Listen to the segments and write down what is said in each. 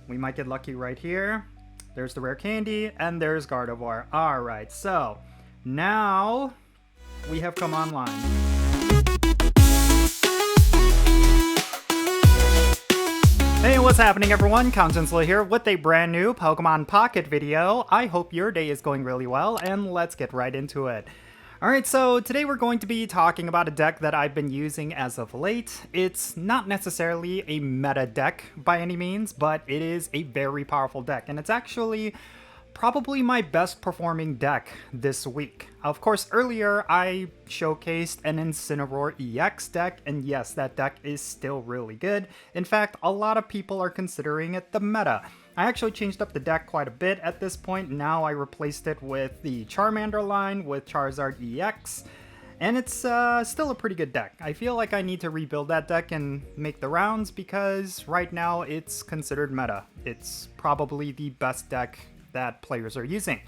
We might get lucky right here. There's the rare candy, and there's Gardevoir. Alright, so now we have come online. Hey, what's happening everyone? CountJinsula here with a brand new Pokemon Pocket video. I hope your day is going really well, and let's get right into it. Alright, so today we're going to be talking about a deck that I've been using as of late. It's not necessarily a meta deck by any means, but it is a very powerful deck, and it's actually probably my best performing deck this week. Of course, earlier I showcased an Incineroar EX deck, and yes, that deck is still really good. In fact, a lot of people are considering it the meta. I actually changed up the deck quite a bit at this point. Now I replaced it with the Charmander line with Charizard EX, and it's still a pretty good deck. I feel like I need to rebuild that deck and make the rounds because right now it's considered meta. It's probably the best deck that players are using.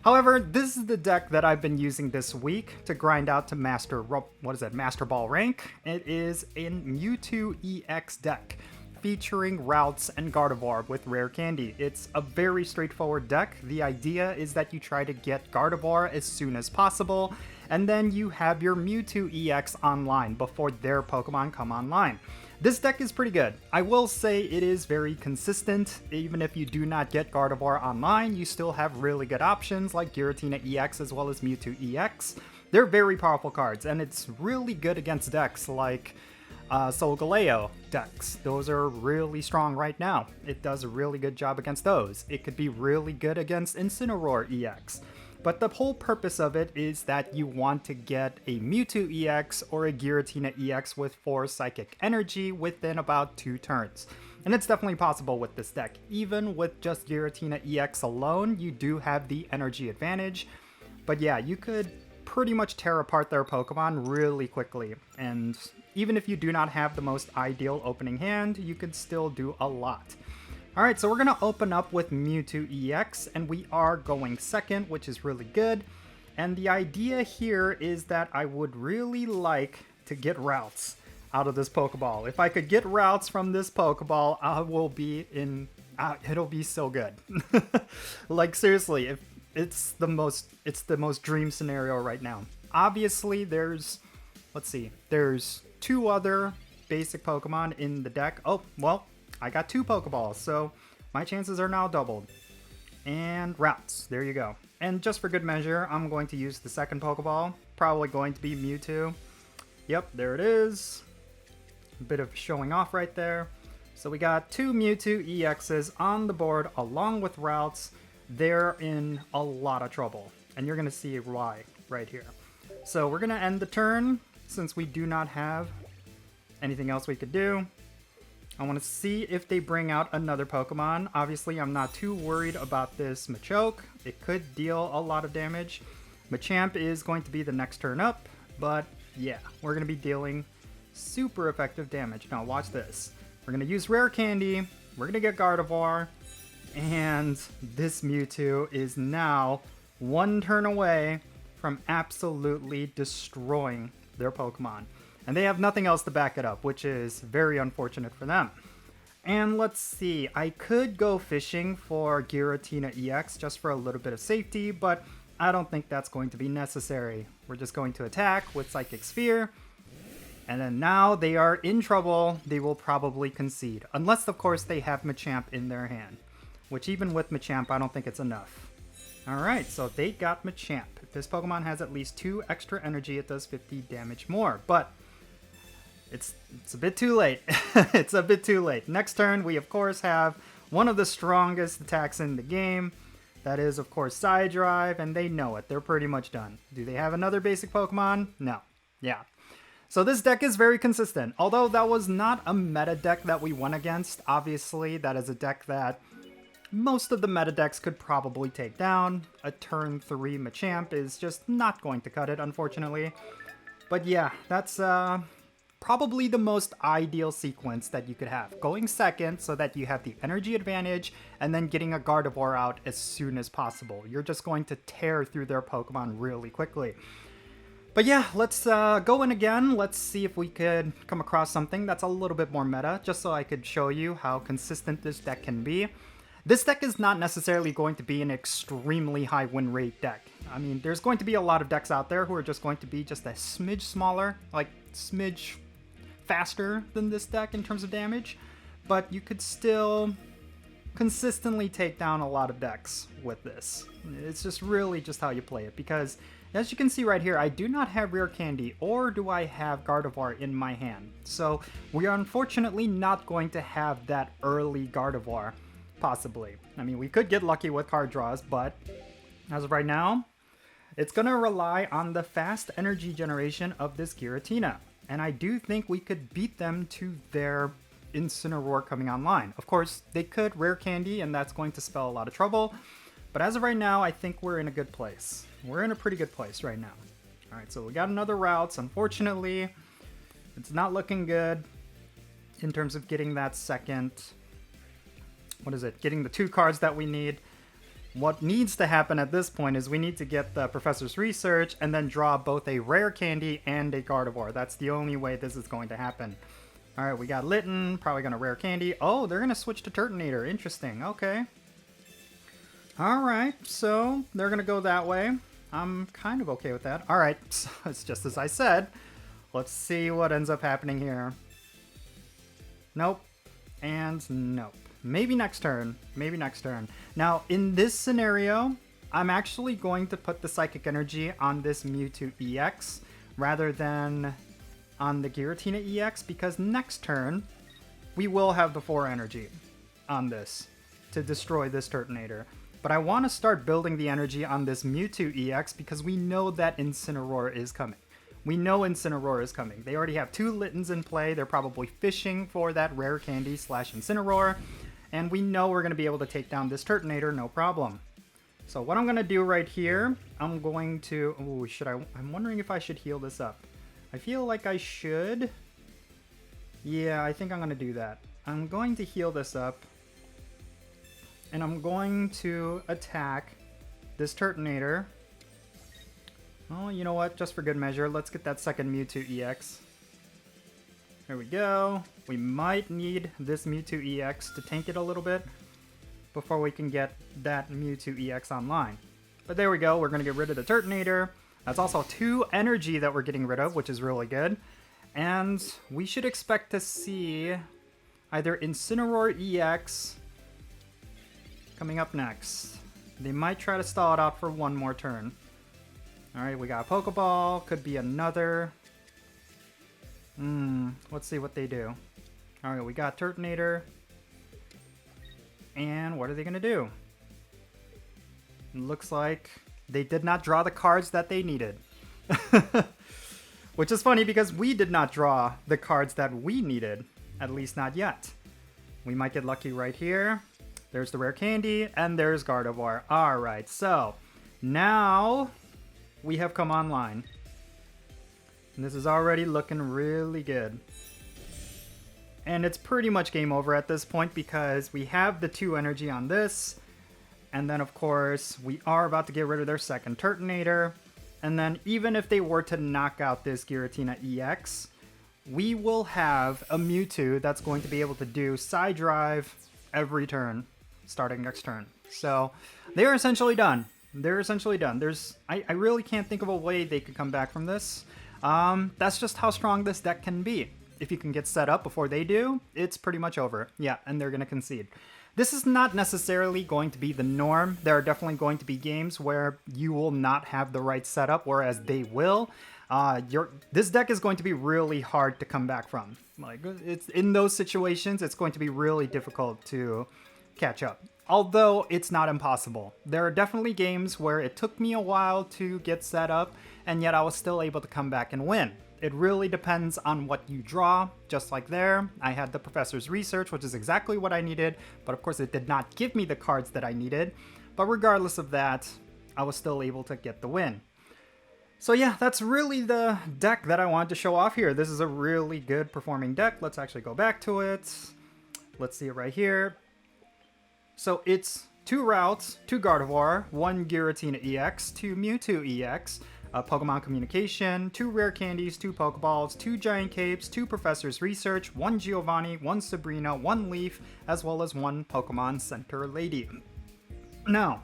However, this is the deck that I've been using this week to grind out to Master Ball rank. It is a Mewtwo EX deck featuring Routes and Gardevoir with rare candy. It's a very straightforward deck. The idea is that you try to get Gardevoir as soon as possible, and then you have your Mewtwo EX online before their Pokemon come online. This deck is pretty good. I will say it is very consistent. Even if you do not get Gardevoir online, you still have really good options like Giratina EX as well as Mewtwo EX. They're very powerful cards, and it's really good against decks like Solgaleo decks. Those are really strong right now. It does a really good job against those. It could be really good against Incineroar EX. But the whole purpose of it is that you want to get a Mewtwo EX or a Giratina EX with 4 Psychic Energy within about 2 turns. And it's definitely possible with this deck. Even with just Giratina EX alone, you do have the energy advantage. But yeah, you could pretty much tear apart their Pokemon really quickly. And even if you do not have the most ideal opening hand, you could still do a lot. Alright, so we're going to open up with Mewtwo EX, and we are going second, which is really good. And the idea here is that I would really like to get Routes out of this Pokeball. If I could get Routes from this Pokeball, I will be in... it'll be so good. Like, seriously, if it's the most dream scenario right now. Obviously, there's 2 other basic Pokemon in the deck. Oh, well, I got 2 Pokeballs, so my chances are now doubled. And Routes, there you go. And just for good measure, I'm going to use the second Pokeball. Probably going to be Mewtwo. Yep, there it is. A bit of showing off right there. So we got 2 Mewtwo EXs on the board along with Routes. They're in a lot of trouble, and you're going to see why right here. So we're going to end the turn since we do not have anything else we could do. I want to see if they bring out another Pokemon. Obviously, I'm not too worried about this Machoke. It could deal a lot of damage. Machamp is going to be the next turn up, but yeah, we're going to be dealing super effective damage. Now, watch this. We're going to use Rare Candy. We're going to get Gardevoir. And this Mewtwo is now 1 turn away from absolutely destroying their Pokemon. And they have nothing else to back it up, which is very unfortunate for them. And let's see, I could go fishing for Giratina EX just for a little bit of safety, but I don't think that's going to be necessary. We're just going to attack with Psychic Sphere. And then now they are in trouble. They will probably concede. Unless, of course, they have Machamp in their hand. Which even with Machamp, I don't think it's enough. Alright, so they got Machamp. If this Pokemon has at least 2 extra energy, it does 50 damage more. But it's a bit too late. It's a bit too late. Next turn, we of course have one of the strongest attacks in the game. That is, of course, Side Drive, and they know it. They're pretty much done. Do they have another basic Pokemon? No. Yeah. So this deck is very consistent. Although that was not a meta deck that we won against. Obviously, that is a deck that most of the meta decks could probably take down. A turn 3 Machamp is just not going to cut it, unfortunately. But yeah, that's probably the most ideal sequence that you could have. Going second so that you have the energy advantage, and then getting a Gardevoir out as soon as possible. You're just going to tear through their Pokemon really quickly. But yeah, let's go in again. Let's see if we could come across something that's a little bit more meta, just so I could show you how consistent this deck can be. This deck is not necessarily going to be an extremely high win rate deck. I mean, there's going to be a lot of decks out there who are just going to be just a smidge smaller, like smidge faster than this deck in terms of damage, but you could still consistently take down a lot of decks with this. It's just really just how you play it, because as you can see right here, I do not have Rare Candy, or do I have Gardevoir in my hand. So we are unfortunately not going to have that early Gardevoir, possibly. I mean, we could get lucky with card draws, but as of right now, it's going to rely on the fast energy generation of this Giratina. And I do think we could beat them to their Incineroar coming online. Of course, they could Rare Candy, and that's going to spell a lot of trouble. But as of right now, I think we're in a good place. We're in a pretty good place right now. Alright, so we got another route. Unfortunately, it's not looking good in terms of getting that second... What is it? Getting the 2 cards that we need. What needs to happen at this point is we need to get the Professor's Research and then draw both a Rare Candy and a Gardevoir. That's the only way this is going to happen. Alright, we got Litten, probably going to Rare Candy. Oh, they're going to switch to Turtonator. Interesting, okay. Alright, so they're going to go that way. I'm kind of okay with that. Alright, so it's just as I said. Let's see what ends up happening here. Nope. And nope. Maybe next turn. Maybe next turn. Now, in this scenario, I'm actually going to put the Psychic Energy on this Mewtwo EX rather than on the Giratina EX, because next turn, we will have the 4 energy on this to destroy this Turtonator. But I want to start building the energy on this Mewtwo EX because we know that Incineroar is coming. We know Incineroar is coming. They already have 2 Littens in play. They're probably fishing for that Rare Candy / Incineroar. And we know we're going to be able to take down this Turtonator, no problem. So what I'm going to do right here, I'm going to... Ooh, I'm wondering if I should heal this up. I feel like I should. Yeah, I think I'm going to do that. I'm going to heal this up. And I'm going to attack this Turtonator. Oh, you know what? Just for good measure, let's get that second Mewtwo EX. There we go. We might need this Mewtwo EX to tank it a little bit before we can get that Mewtwo EX online. But there we go. We're going to get rid of the Turtonator. That's also 2 energy that we're getting rid of, which is really good. And we should expect to see either Incineroar EX coming up next. They might try to stall it out for one more turn. Alright, we got a Pokeball. Could be another. Let's see what they do. Alright, we got Turtonator. And what are they going to do? It looks like they did not draw the cards that they needed. Which is funny because we did not draw the cards that we needed. At least not yet. We might get lucky right here. There's the Rare Candy, and there's Gardevoir. Alright, so now we have come online. And this is already looking really good. And it's pretty much game over at this point because we have the 2 energy on this. And then, of course, we are about to get rid of their second Turtonator. And then even if they were to knock out this Giratina EX, we will have a Mewtwo that's going to be able to do Side Drive every turn, starting next turn. So they're essentially done. They're essentially done. I really can't think of a way they could come back from this. That's just how strong this deck can be. If you can get set up before they do, it's pretty much over. Yeah, and they're going to concede. This is not necessarily going to be the norm. There are definitely going to be games where you will not have the right setup, whereas they will. This deck is going to be really hard to come back from. Like, it's in those situations, it's going to be really difficult to catch up. Although it's not impossible. There are definitely games where it took me a while to get set up, and yet I was still able to come back and win. It really depends on what you draw, just like there. I had the Professor's Research, which is exactly what I needed, but of course it did not give me the cards that I needed. But regardless of that, I was still able to get the win. So yeah, that's really the deck that I wanted to show off here. This is a really good performing deck. Let's actually go back to it. Let's see it right here. So it's 2 routes, 2 Gardevoir, 1 Giratina EX, 2 Mewtwo EX, Pokemon Communication, 2 Rare Candies, 2 Pokeballs, 2 Giant Capes, 2 Professor's Research, 1 Giovanni, 1 Sabrina, 1 Leaf, as well as 1 Pokemon Center Lady. Now,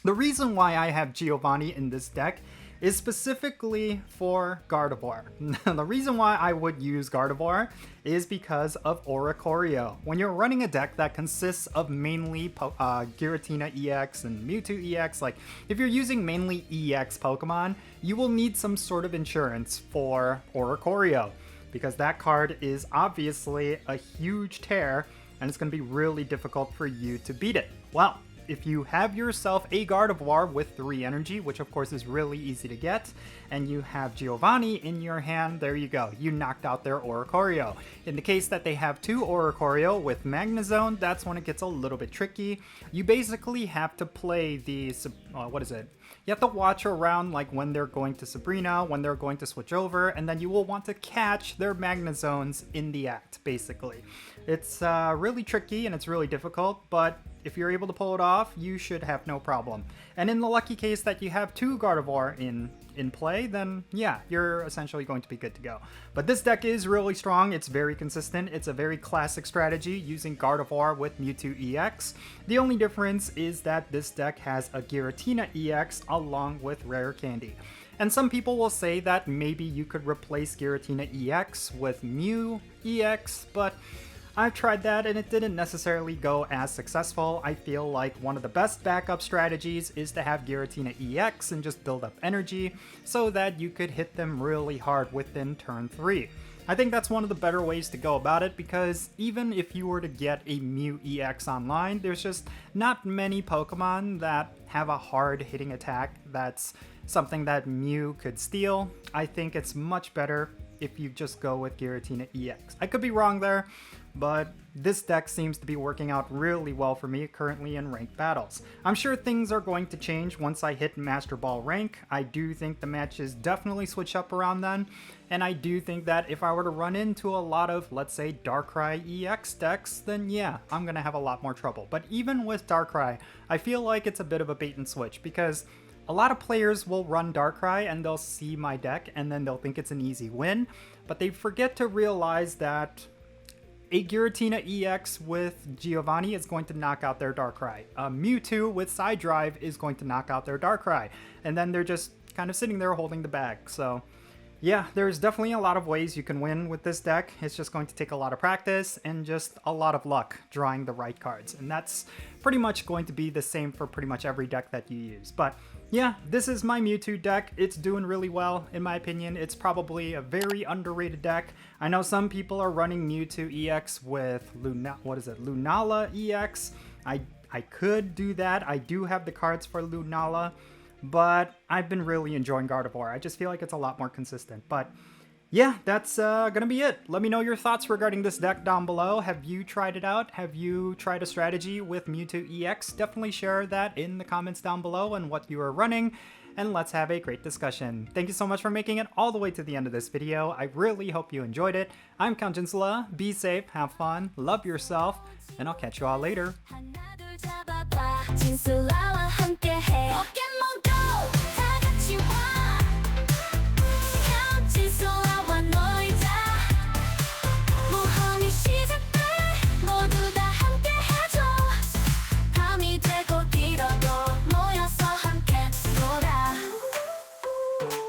the reason why I have Giovanni in this deck is specifically for Gardevoir. The reason why I would use Gardevoir is because of Oricorio. When you're running a deck that consists of mainly Giratina EX and Mewtwo EX, like if you're using mainly EX Pokemon, you will need some sort of insurance for Oricorio, because that card is obviously a huge tear and it's going to be really difficult for you to beat it. Well, if you have yourself a Gardevoir with 3 energy, which of course is really easy to get, and you have Giovanni in your hand, there you go. You knocked out their Oricorio. In the case that they have 2 Oricorio with Magnezone, that's when it gets a little bit tricky. You basically have to play the, you have to watch around like when they're going to Sabrina, when they're going to switch over, and then you will want to catch their Magnezones in the act, basically. It's really tricky and it's really difficult, but if you're able to pull it off, you should have no problem. And in the lucky case that you have 2 Gardevoir in play, then yeah, you're essentially going to be good to go. But this deck is really strong, it's very consistent, it's a very classic strategy using Gardevoir with Mewtwo EX. The only difference is that this deck has a Giratina EX along with Rare Candy. And some people will say that maybe you could replace Giratina EX with Mew EX, but I've tried that and it didn't necessarily go as successful. I feel like one of the best backup strategies is to have Giratina EX and just build up energy so that you could hit them really hard within turn 3. I think that's one of the better ways to go about it, because even if you were to get a Mew EX online, there's just not many Pokemon that have a hard hitting attack that's something that Mew could steal. I think it's much better if you just go with Giratina EX. I could be wrong there, but this deck seems to be working out really well for me currently in ranked battles. I'm sure things are going to change once I hit Master Ball rank. I do think the matches definitely switch up around then, and I do think that if I were to run into a lot of, let's say, Darkrai EX decks, then yeah, I'm gonna have a lot more trouble. But even with Darkrai, I feel like it's a bit of a bait and switch, because a lot of players will run Darkrai and they'll see my deck and then they'll think it's an easy win, but they forget to realize that a Giratina EX with Giovanni is going to knock out their Darkrai. A Mewtwo with Side Drive is going to knock out their Darkrai. And then they're just kind of sitting there holding the bag. So yeah, there's definitely a lot of ways you can win with this deck. It's just going to take a lot of practice and just a lot of luck drawing the right cards. And that's pretty much going to be the same for pretty much every deck that you use. But yeah, this is my Mewtwo deck. It's doing really well, in my opinion. It's probably a very underrated deck. I know some people are running Mewtwo EX with Lunala EX. I could do that. I do have the cards for Lunala, but I've been really enjoying Gardevoir. I just feel like it's a lot more consistent. But yeah, that's gonna be it. Let me know your thoughts regarding this deck down below. Have you tried it out? Have you tried a strategy with Mewtwo EX? Definitely share that in the comments down below and what you are running, and let's have a great discussion. Thank you so much for making it all the way to the end of this video. I really hope you enjoyed it. I'm CountJinsula. Be safe, have fun, love yourself, and I'll catch you all later.